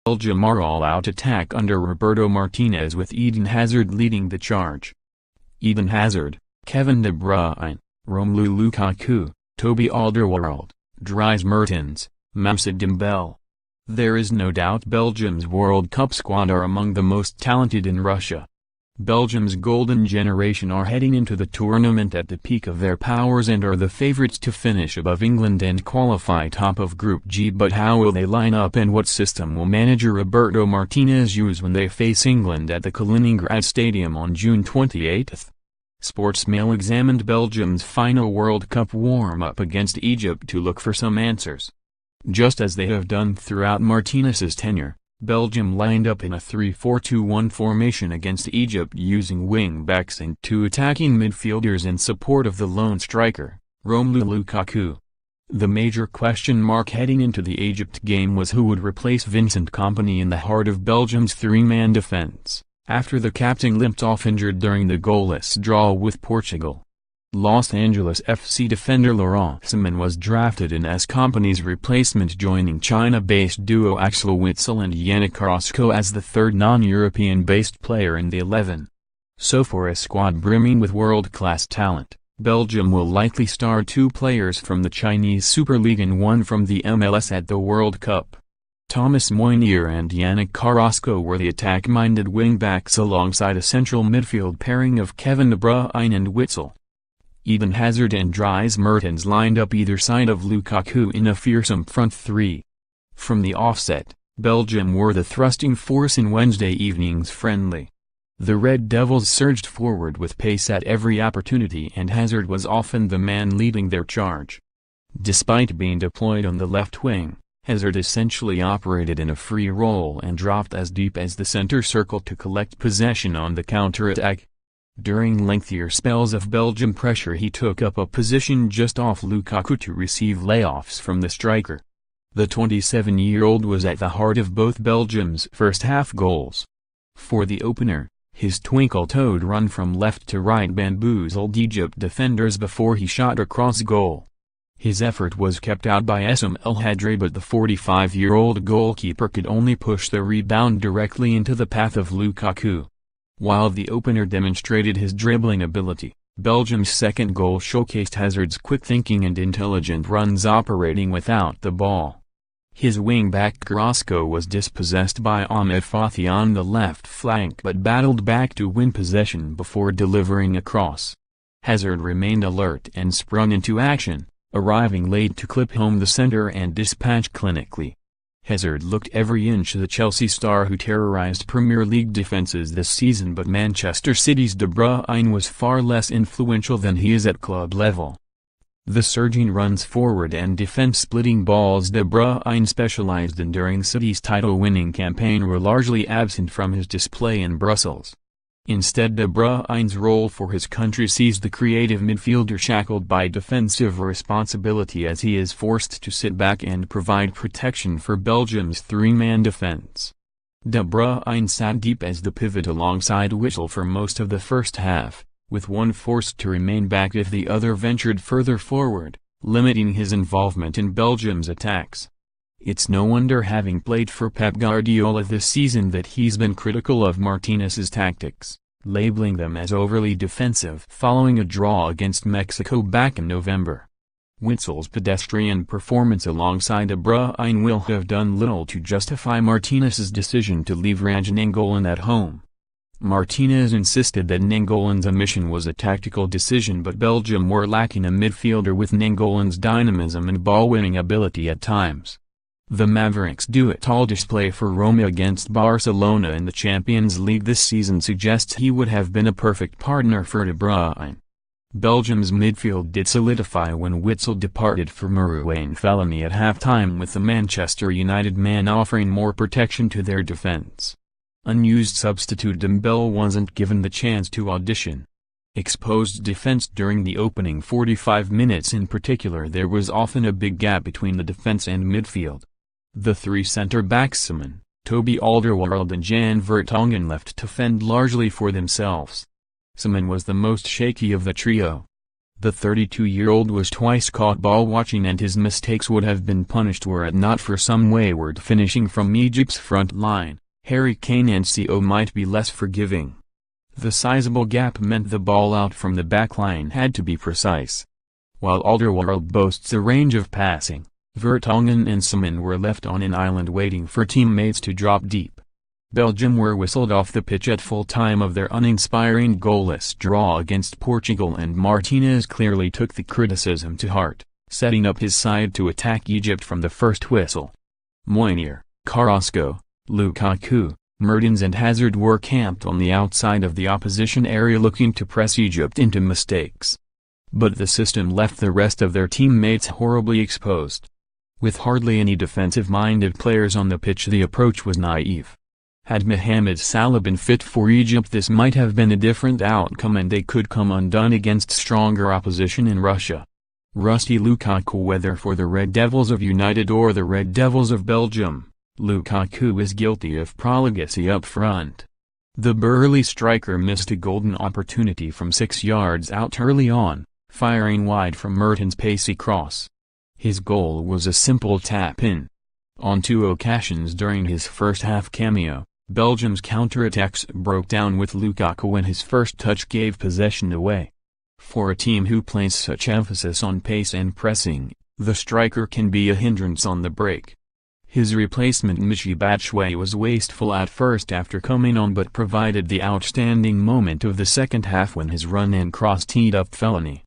Belgium are all-out attack under Roberto Martinez with Eden Hazard leading the charge. Eden Hazard, Kevin De Bruyne, Romelu Lukaku, Toby Alderweireld, Dries Mertens, Mousa Dembele. There is no doubt Belgium's World Cup squad are among the most talented in Russia. Belgium's golden generation are heading into the tournament at the peak of their powers and are the favorites to finish above England and qualify top of Group G. But how will they line up and what system will manager Roberto Martinez use when they face England at the Kaliningrad Stadium on June 28? Sportsmail examined Belgium's final World Cup warm-up against Egypt to look for some answers. Just as they have done throughout Martinez's tenure, Belgium lined up in a 3-4-2-1 formation against Egypt using wing-backs and two attacking midfielders in support of the lone striker, Romelu Lukaku. The major question mark heading into the Egypt game was who would replace Vincent Kompany in the heart of Belgium's three-man defense, after the captain limped off injured during the goalless draw with Portugal. Los Angeles FC defender Laurent Ciman was drafted in as Kompany's replacement, joining China-based duo Axel Witsel and Yannick Carrasco as the third non-European-based player in the 11. So for a squad brimming with world-class talent, Belgium will likely start two players from the Chinese Super League and one from the MLS at the World Cup. Thomas Meunier and Yannick Carrasco were the attack-minded wing-backs alongside a central midfield pairing of Kevin De Bruyne and Witsel. Eden Hazard and Dries Mertens lined up either side of Lukaku in a fearsome front three. From the offset, Belgium were the thrusting force in Wednesday evening's friendly. The Red Devils surged forward with pace at every opportunity and Hazard was often the man leading their charge. Despite being deployed on the left wing, Hazard essentially operated in a free role and dropped as deep as the center circle to collect possession on the counter-attack. During lengthier spells of Belgium pressure he took up a position just off Lukaku to receive layoffs from the striker. The 27-year-old was at the heart of both Belgium's first-half goals. For the opener, his twinkle-toed run from left to right bamboozled Egypt defenders before he shot across goal. His effort was kept out by Essam El Hadri, but the 45-year-old goalkeeper could only push the rebound directly into the path of Lukaku. While the opener demonstrated his dribbling ability, Belgium's second goal showcased Hazard's quick thinking and intelligent runs operating without the ball. His wing-back Carrasco was dispossessed by Ahmed Fathi on the left flank but battled back to win possession before delivering a cross. Hazard remained alert and sprung into action, arriving late to clip home the center and dispatch clinically. Hazard looked every inch the Chelsea star who terrorized Premier League defences this season, but Manchester City's De Bruyne was far less influential than he is at club level. The surging runs forward and defence-splitting balls De Bruyne specialised in during City's title-winning campaign were largely absent from his display in Brussels. Instead, De Bruyne's role for his country sees the creative midfielder shackled by defensive responsibility as he is forced to sit back and provide protection for Belgium's three-man defense. De Bruyne sat deep as the pivot alongside Witsel for most of the first half, with one forced to remain back if the other ventured further forward, limiting his involvement in Belgium's attacks. It's no wonder, having played for Pep Guardiola this season, that he's been critical of Martinez's tactics, labeling them as overly defensive following a draw against Mexico back in November. Witsel's pedestrian performance alongside De Bruyne will have done little to justify Martinez's decision to leave Raj Nainggolan at home. Martinez insisted that Nainggolan's omission was a tactical decision, but Belgium were lacking a midfielder with Nainggolan's dynamism and ball-winning ability at times. The Mavericks' do-it-all display for Roma against Barcelona in the Champions League this season suggests he would have been a perfect partner for De Bruyne. Belgium's midfield did solidify when Witsel departed for Marouane Fellaini at halftime, with the Manchester United man offering more protection to their defence. Unused substitute Dembele wasn't given the chance to audition. Exposed defense during the opening 45 minutes in particular, there was often a big gap between the defense and midfield. The three centre-backs Ciman, Toby Alderweireld and Jan Vertonghen left to fend largely for themselves. Ciman was the most shaky of the trio. The 32-year-old was twice caught ball watching, and his mistakes would have been punished were it not for some wayward finishing from Egypt's front line. Harry Kane and CO might be less forgiving. The sizable gap meant the ball out from the back line had to be precise. While Alderweireld boasts a range of passing, Vertonghen and Simon were left on an island waiting for teammates to drop deep. Belgium were whistled off the pitch at full time of their uninspiring goalless draw against Portugal, and Martinez clearly took the criticism to heart, setting up his side to attack Egypt from the first whistle. Mounier, Carrasco, Lukaku, Mertens and Hazard were camped on the outside of the opposition area looking to press Egypt into mistakes. But the system left the rest of their teammates horribly exposed. With hardly any defensive-minded players on the pitch, the approach was naive. Had Mohamed Salah been fit for Egypt, this might have been a different outcome and they could come undone against stronger opposition in Russia. Rusty Lukaku. Whether for the Red Devils of United or the Red Devils of Belgium, Lukaku is guilty of profligacy up front. The burly striker missed a golden opportunity from 6 yards out early on, firing wide from Mertens' pacey cross. His goal was a simple tap-in. On 2 occasions during his first-half cameo, Belgium's counterattacks broke down with Lukaku when his first touch gave possession away. For a team who places such emphasis on pace and pressing, the striker can be a hindrance on the break. His replacement Michy Batshuayi was wasteful at first after coming on, but provided the outstanding moment of the second half when his run and cross teed up Fellaini.